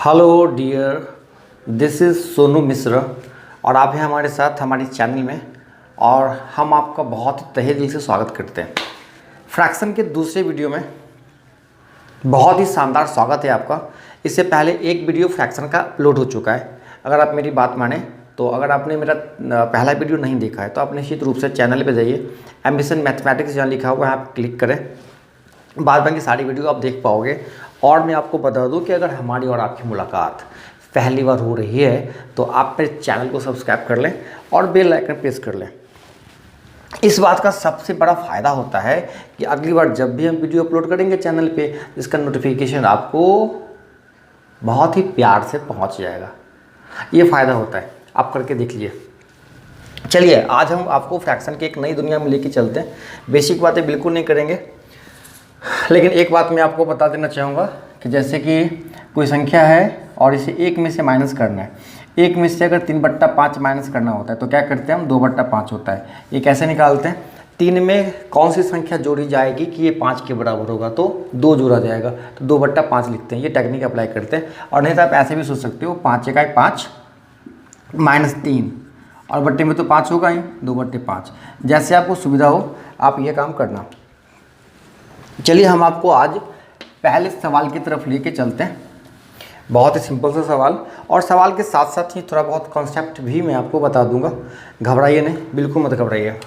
Hello dear, this is Sonu Mishra और आप हैं हमारे साथ हमारी चैनल में और हम आपका बहुत ही तहे दिल से स्वागत करते हैं। फ्रैक्शन के दूसरे वीडियो में बहुत ही शानदार स्वागत है आपका। इससे पहले एक वीडियो फ्रैक्शन का अपलोड हो चुका है। अगर आप मेरी बात माने तो अगर आपने मेरा पहला वीडियो नहीं देखा है तो आप निश्चित रूप से चैनल पे जाइए, एम्बिशन मैथमेटिक्स जहाँ लिखा हुआ है आप क्लिक करें, बाद बाकी सारी वीडियो आप देख पाओगे। और मैं आपको बता दूं कि अगर हमारी और आपकी मुलाकात पहली बार हो रही है तो आप मेरे चैनल को सब्सक्राइब कर लें और बेल आइकन प्रेस कर लें। इस बात का सबसे बड़ा फ़ायदा होता है कि अगली बार जब भी हम वीडियो अपलोड करेंगे चैनल पे, इसका नोटिफिकेशन आपको बहुत ही प्यार से पहुंच जाएगा। ये फ़ायदा होता है, आप करके देख लीजिए। चलिए आज हम आपको फ्रैक्शन की एक नई दुनिया में लेके चलते हैं। बेसिक बातें बिल्कुल नहीं करेंगे, लेकिन एक बात मैं आपको बता देना चाहूँगा कि जैसे कि कोई संख्या है और इसे एक में से माइनस करना है। एक में से अगर 3/5 माइनस करना होता है तो क्या करते हैं हम, 2/5 होता है। ये कैसे निकालते हैं, 3 में कौन सी संख्या जोड़ी जाएगी कि ये 5 के बराबर होगा तो 2 जोड़ा जाएगा तो 2/5 लिखते हैं। ये टेक्निक अप्लाई करते हैं। और नहीं तो आप ऐसे भी सोच सकते हो 5 × 5 -3 और बट्टे में तो 5 होगा ही, 2/5। जैसे आपको सुविधा हो आप ये काम करना। चलिए हम आपको आज पहले सवाल की तरफ लेके चलते हैं। बहुत ही सिंपल सा सवाल, और सवाल के साथ साथ ही थोड़ा बहुत कॉन्सेप्ट भी मैं आपको बता दूंगा। घबराइए नहीं, बिल्कुल मत घबराइए,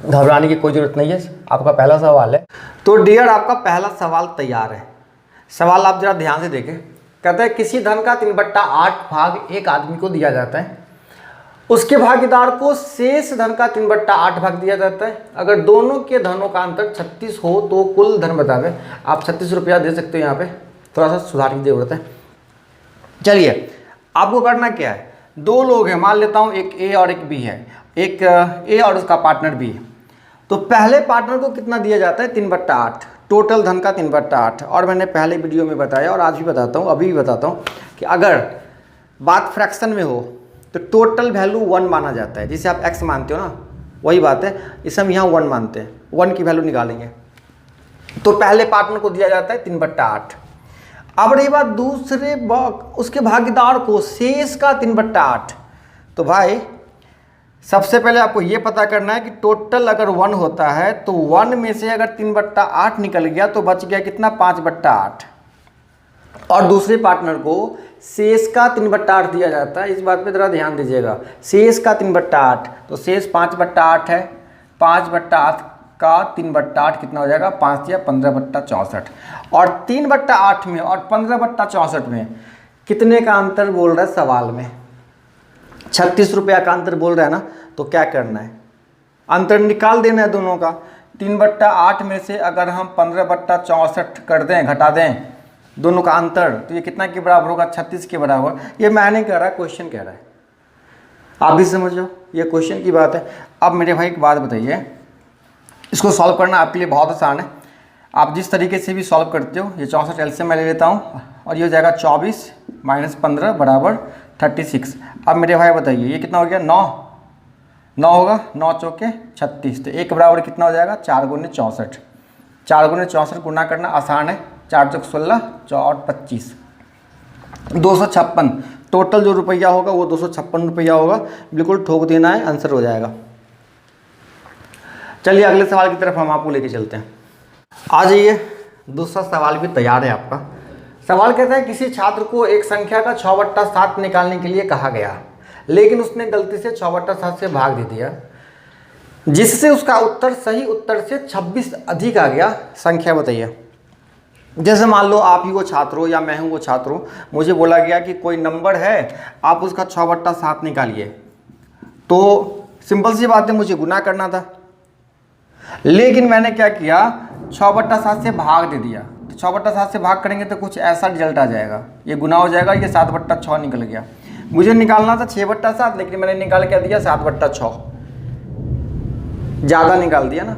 घबराने की कोई ज़रूरत नहीं है। आपका पहला सवाल है तो डियर आपका पहला सवाल तैयार है। सवाल आप ज़रा ध्यान से देखें। कहता है किसी धन का 3/8 भाग एक आदमी को दिया जाता है, उसके भागीदार को शेष धन का 3/8 भाग दिया जाता है। अगर दोनों के धनों का अंतर 36 हो तो कुल धन बतावे। आप 36 रुपया दे सकते हो, यहाँ पे थोड़ा सा सुधार की जरूरत है। चलिए आपको करना क्या है, 2 लोग हैं, मान लेता हूँ एक ए और एक बी है, एक ए और उसका पार्टनर बी है। तो पहले पार्टनर को कितना दिया जाता है, 3/8, टोटल धन का 3/8। और मैंने पहले वीडियो में बताया और आज भी बताता हूँ, अभी भी बताता हूँ कि अगर बात फ्रैक्शन में हो तो टोटल वैल्यू 1 माना जाता है। जिसे आप x मानते हो ना, वही बात है, इसे हम यहाँ 1 मानते हैं। 1 की वैल्यू निकालेंगे तो पहले पार्टनर को दिया जाता है 3/8। अब रही बात दूसरे उसके भागीदार को शेष का 3/8। तो भाई सबसे पहले आपको ये पता करना है कि टोटल अगर 1 होता है तो 1 में से अगर 3/8 निकल गया तो बच गया कितना, 5/8। और दूसरे पार्टनर को शेष का 3/8 दिया जाता है। इस बात पे जरा ध्यान दीजिएगा, शेष का 3/8, तो शेष 5/8 है। 5/8 का 3/8 कितना हो जाएगा, 5 या 15/64। और 3/8 में और 15/64 में कितने का अंतर बोल रहा है सवाल में, 36 रुपया का अंतर बोल रहा है ना। तो क्या करना है, अंतर निकाल देना है दोनों का। 3/8 में से अगर हम 15/64 कर दें, घटा दें दोनों का अंतर, तो ये कितना के बराबर होगा, 36 के बराबर। ये मैं नहीं कह रहा, क्वेश्चन कह रहा है, आप भी समझ लो, ये क्वेश्चन की बात है। अब मेरे भाई एक बात बताइए, इसको सॉल्व करना आपके लिए बहुत आसान है। आप जिस तरीके से भी सॉल्व करते हो, ये 64 एलसीएम मैं ले लेता हूँ और ये हो जाएगा 24 - 15 बराबर 36। अब मेरे भाई बताइए ये कितना हो गया, 9 होगा, 9 चौके 36। तो एक बराबर कितना हो जाएगा, 4 × 64। 4 × 64 गुना करना आसान है, 4 चौक 16, 4 25, 256। टोटल जो रुपया होगा वो 256 रुपया होगा। बिल्कुल ठोक देना है, आंसर हो जाएगा। चलिए अगले सवाल की तरफ हम आपको लेके चलते हैं। आ जाइए, दूसरा सवाल भी तैयार है आपका। सवाल कहता है किसी छात्र को एक संख्या का 6/7 निकालने के लिए कहा गया, लेकिन उसने गलती से 6/7 से भाग दे दिया, जिससे उसका उत्तर सही उत्तर से 26 अधिक आ गया। संख्या बताइए। जैसे मान लो आप ही वो छात्र हो या मैं हूँ वो छात्र हूँ, मुझे बोला गया कि कोई नंबर है, आप उसका 6/7 निकालिए। तो सिंपल सी बात है, मुझे गुना करना था, लेकिन मैंने क्या किया, 6/7 से भाग दे दिया। तो 6/7 से भाग करेंगे तो कुछ ऐसा रिजल्ट आ जाएगा, ये गुना हो जाएगा, ये 7/6 निकल गया। मुझे निकालना था 6/7, लेकिन मैंने निकाल क्या दिया, 7/6, ज़्यादा निकाल दिया ना।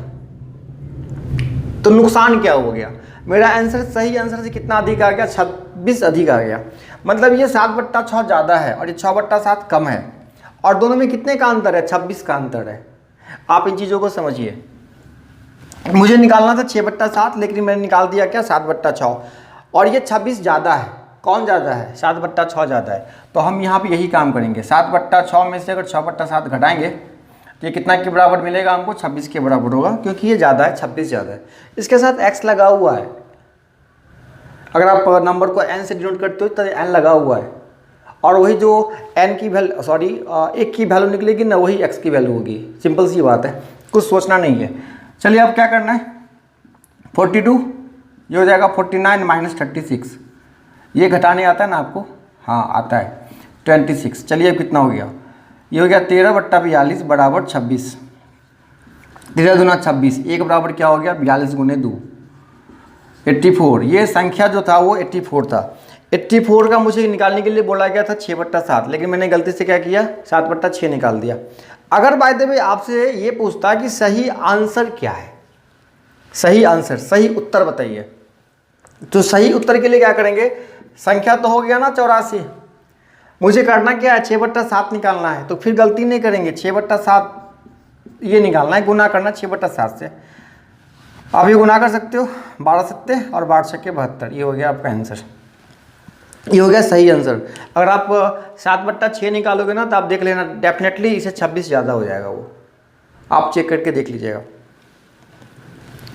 तो नुकसान क्या हो गया, मेरा आंसर सही आंसर से कितना अधिक आ गया, 26 अधिक आ गया। मतलब ये 7/6 ज़्यादा है और ये 6/7 कम है, और दोनों में कितने का अंतर है, 26 का अंतर है। आप इन चीज़ों को समझिए। मुझे निकालना था 6/7, लेकिन मैंने निकाल दिया क्या, 7/6। और ये 26 ज़्यादा है, कौन ज़्यादा है? 7/6 ज़्यादा है। तो हम यहाँ पे यही काम करेंगे। 7/6 में से अगर 6/7 घटाएंगे तो ये कितना के बराबर मिलेगा हमको? 26 के बराबर होगा, क्योंकि ये ज़्यादा है, 26 ज़्यादा है। इसके साथ x लगा हुआ है। अगर आप नंबर को n से डिनोट करते हो तो n लगा हुआ है, और वही जो n की वैल्यू एक की वैल्यू निकलेगी ना, वही x की वैल्यू होगी। सिंपल सी बात है, कुछ सोचना नहीं है। चलिए अब क्या करना है? 42 ये हो जाएगा 49 माइनस 36। ये घटाने आता है ना आपको? हाँ आता है, 26। चलिए अब कितना हो गया? ये हो गया 13/42 बराबर 26। 13 दूना 26, एक बराबर क्या हो गया? 42 गुने 2 84। ये संख्या जो था वो 84 था। 84 का मुझे निकालने के लिए बोला गया था 6/7, लेकिन मैंने गलती से क्या किया? 7/6 निकाल दिया। अगर बाय द वे आपसे ये पूछता कि सही आंसर क्या है, सही आंसर, सही उत्तर बताइए, तो सही उत्तर के लिए क्या करेंगे? संख्या तो हो गया ना 84, मुझे करना क्या है? 6/7 निकालना है। तो फिर गलती नहीं करेंगे, 6/7 ये निकालना है, गुना करना 6/7 से। आप ये गुना कर सकते हो, 12 सत्ते और 12 छक्के 72। ये हो गया आपका आंसर, ये हो गया सही आंसर। अगर आप 7/6 निकालोगे ना तो आप देख लेना, डेफिनेटली इसे 26 ज़्यादा हो जाएगा। वो आप चेक करके देख लीजिएगा,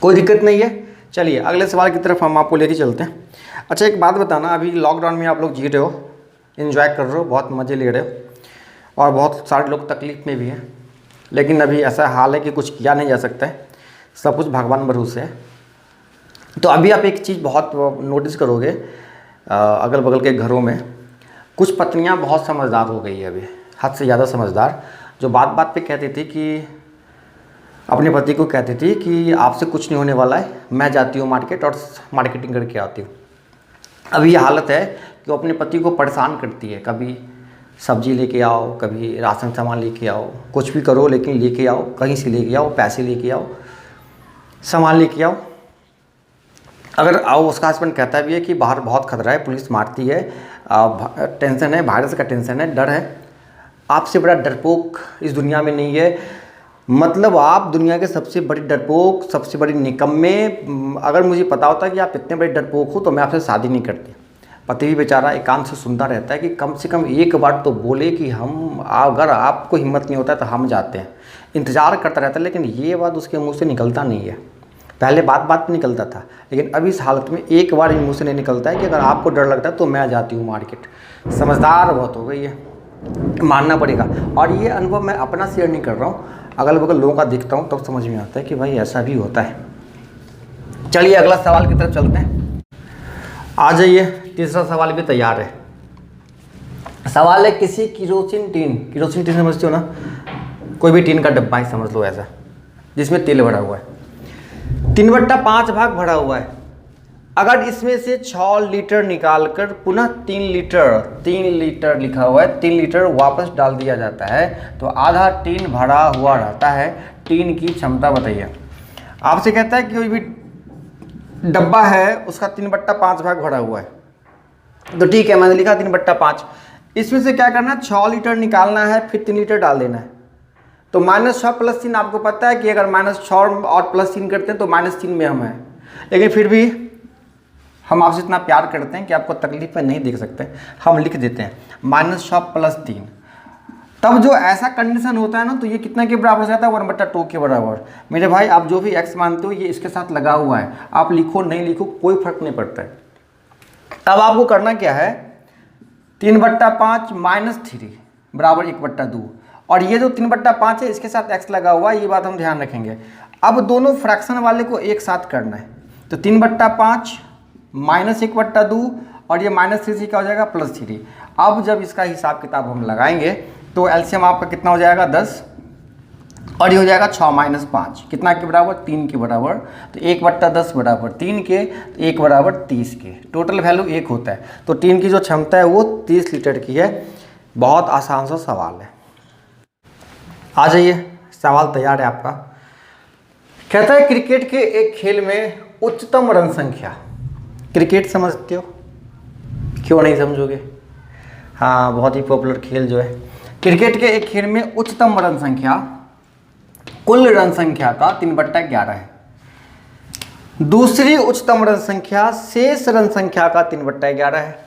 कोई दिक्कत नहीं है। चलिए अगले सवाल की तरफ हम आपको लेके चलते हैं। अच्छा एक बात बताना, अभी लॉकडाउन में आप लोग जी रहे हो, एंजॉय कर रहे हो, बहुत मज़े ले रहे हो, और बहुत सारे लोग तकलीफ़ में भी हैं, लेकिन अभी ऐसा हाल है कि कुछ किया नहीं जा सकता है, सब कुछ भगवान भरोसे है। तो अभी आप एक चीज़ बहुत नोटिस करोगे, अगल बगल के घरों में कुछ पत्नियां बहुत समझदार हो गई है, अभी हद से ज़्यादा समझदार, जो बात बात पे कहती थी कि अपने पति को कहती थी कि आपसे कुछ नहीं होने वाला है, मैं जाती हूँ मार्केट और मार्केटिंग करके आती हूँ। अभी ये हालत है कि वो अपने पति को परेशान करती है, कभी सब्जी लेके आओ, कभी राशन सामान लेके आओ, कुछ भी करो लेकिन लेके आओ, कहीं से लेके आओ, पैसे लेके आओ, सामान लेके आओ। अगर आओ, उसका हस्बैंड कहता भी है कि बाहर बहुत खतरा है, पुलिस मारती है, टेंशन है, वायरस का टेंशन है, डर है, आपसे बड़ा डरपोक इस दुनिया में नहीं है। मतलब आप दुनिया के सबसे बड़ी डरपोक, सबसे बड़ी निकम्मे। अगर मुझे पता होता कि आप इतने बड़े डरपोक हो तो मैं आपसे शादी नहीं करती। पति भी बेचारा एकांत से सुनता रहता है कि कम से कम एक बार तो बोले कि हम, अगर आपको हिम्मत नहीं होता है तो हम जाते हैं। इंतज़ार करता रहता है, लेकिन ये बात उसके मुँह से निकलता नहीं है। पहले बात बात पे निकलता था, लेकिन अभी इस हालत में एक बार मुँह से नहीं निकलता है कि अगर आपको डर लगता है तो मैं जाती हूँ मार्केट। समझदार बहुत हो गई है, मानना पड़ेगा। और ये अनुभव मैं अपना शेयर नहीं कर रहा हूँ, अगल बगल लोगों का देखता हूँ तब समझ में आता है कि भाई ऐसा भी होता है। चलिए अगला सवाल की तरफ चलते हैं, आ जाइए। तीसरा सवाल भी तैयार है। सवाल है किसी केरोसिन टीन समझते हो ना, कोई भी टीन का डब्बा ही समझ लो ऐसा, जिसमें तेल भरा हुआ है, 3/5 भाग भरा हुआ है। अगर इसमें से 6 लीटर निकालकर पुनः 3 लीटर लिखा हुआ है, 3 लीटर वापस डाल दिया जाता है तो आधा टीन भरा हुआ रहता है, टीन की क्षमता बताइए। आपसे कहता है कि कोई भी डब्बा है उसका 3/5 भाग भरा हुआ है, तो ठीक है मैंने लिखा 3/5। इसमें से क्या करना है? 6 लीटर निकालना है, फिर 3 लीटर डाल देना है। तो -6 + 3 आपको पता है कि अगर -6 और +3 करते हैं तो -3 में हम हैं, लेकिन फिर भी हम आपसे इतना प्यार करते हैं कि आपको तकलीफ में नहीं देख सकते, हम लिख देते हैं -6 + 3। तब जो ऐसा कंडीशन होता है ना, तो ये कितना के बराबर हो जाता है? 1/2 के बराबर। मेरे भाई आप जो भी x मानते हो ये इसके साथ लगा हुआ है, आप लिखो नहीं लिखो कोई फर्क नहीं पड़ता है। अब आपको करना क्या है? 3/5 - 3 बराबर 1/2, और ये जो 3/5 है इसके साथ x लगा हुआ है, ये बात हम ध्यान रखेंगे। अब दोनों फ्रैक्शन वाले को एक साथ करना है, तो 3/5 - 1/2 और ये -3 से क्या हो जाएगा? +3। अब जब इसका हिसाब किताब हम लगाएंगे तो एलसीएम आपका कितना हो जाएगा? 10, और ये हो जाएगा 6 - 5 कितना के बराबर? 3 के बराबर। तो 1/10 बराबर 3 के, तो 1 बराबर 30 के, टोटल वैल्यू 1 होता है। तो टीन की जो क्षमता है वो 30 लीटर की है। बहुत आसान सा सवाल है। आ जाइए, सवाल तैयार है आपका। कहता है क्रिकेट के एक खेल में उच्चतम रन संख्या, क्रिकेट समझते हो? क्यों नहीं समझोगे? हाँ, बहुत ही पॉपुलर खेल जो है। क्रिकेट के एक खेल में उच्चतम रन संख्या कुल रन संख्या का 3/11 है। दूसरी उच्चतम रन संख्या शेष रन संख्या का 3/11 है।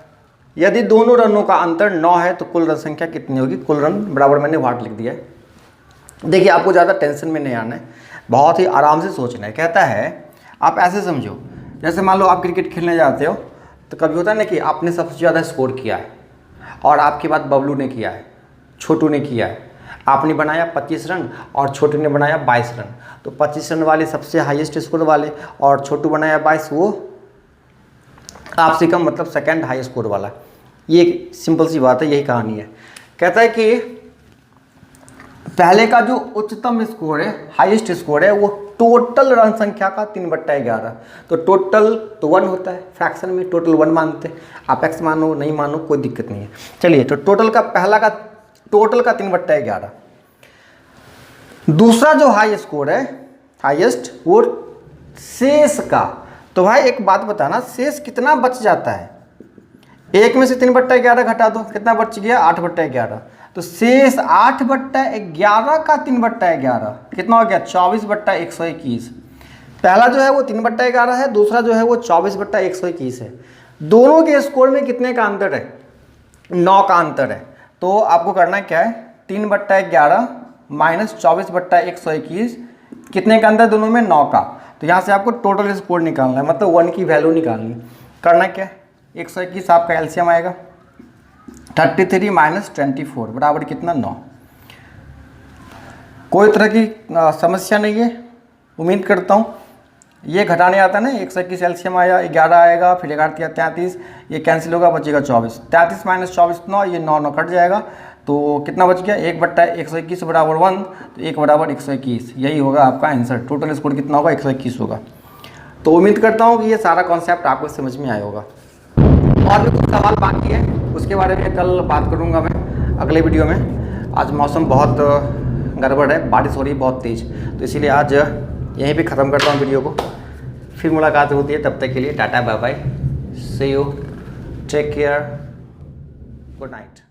यदि दोनों रनों का अंतर 9 है तो कुल रन संख्या कितनी होगी? कुल रन बराबर मैंने वाट लिख दिया है। देखिए आपको ज़्यादा टेंशन में नहीं आना है, बहुत ही आराम से सोचना है। कहता है आप ऐसे समझो, जैसे मान लो आप क्रिकेट खेलने जाते हो तो कभी होता है ना कि आपने सबसे ज़्यादा स्कोर किया है और आपके बाद बबलू ने किया है, छोटू ने किया है। आपने बनाया 25 रन और छोटू ने बनाया 22 रन। तो 25 रन वाले सबसे हाईएस्ट स्कोर वाले और छोटू बनाया 22, वो आपसे कम, मतलब सेकंड हाई स्कोर वाला। ये सिंपल सी बात है, यही कहानी है। कहता है कि पहले का जो उच्चतम स्कोर है, हाईएस्ट स्कोर है, वो टोटल रन संख्या का 3/11। तो टोटल तो 1 होता है, फ्रैक्शन में टोटल 1 मानते हैं। आप x मानो नहीं मानो कोई दिक्कत नहीं है। चलिए, तो टोटल का पहला का टोटल का 3/11। दूसरा जो हाई स्कोर है, हाईएस्ट, वो शेष का। तो भाई एक बात बताना, शेष कितना बच जाता है? 1 में से 3/11 घटा दो, कितना बच गया? 8/11। तो शेष 8/11 का 3/11 कितना हो गया? 24/121। पहला जो है वो 3/11 है, दूसरा जो है वो 24/121 है। दोनों के स्कोर में कितने का अंतर है? 9 का अंतर है। तो आपको करना क्या है? 3/11 माइनस 24/121, कितने का अंतर दोनों में? 9 का। तो यहाँ से आपको टोटल स्कोर निकालना है, मतलब 1 की वैल्यू निकालनी। करना क्या है? 121 आपका एलसीएम आएगा, 33 माइनस 24 बराबर कितना? 9। कोई तरह की समस्या नहीं है, उम्मीद करता हूँ। ये घटाने आता है ना, 121 एलसीएम आया, 11 आएगा, फिर 11 33, ये कैंसिल होगा, बचेगा 24। 33 माइनस 24 9, ये 9 कट जाएगा। तो कितना बच गया? 1/121 बराबर 1, तो 1/121, यही होगा आपका आंसर। टोटल स्कोर कितना होगा? 121 होगा। तो उम्मीद करता हूँ कि ये सारा कॉन्सेप्ट आपको समझ में आया होगा। और भी कुछ सवाल बाकी है, उसके बारे में कल बात करूँगा मैं अगले वीडियो में। आज मौसम बहुत गड़बड़ है, बारिश हो रही है बहुत तेज़, तो इसीलिए आज यहीं पे ख़त्म करता हूँ वीडियो को। फिर मुलाकात होती है, तब तक के लिए tata bye bye, see you, take care, good night.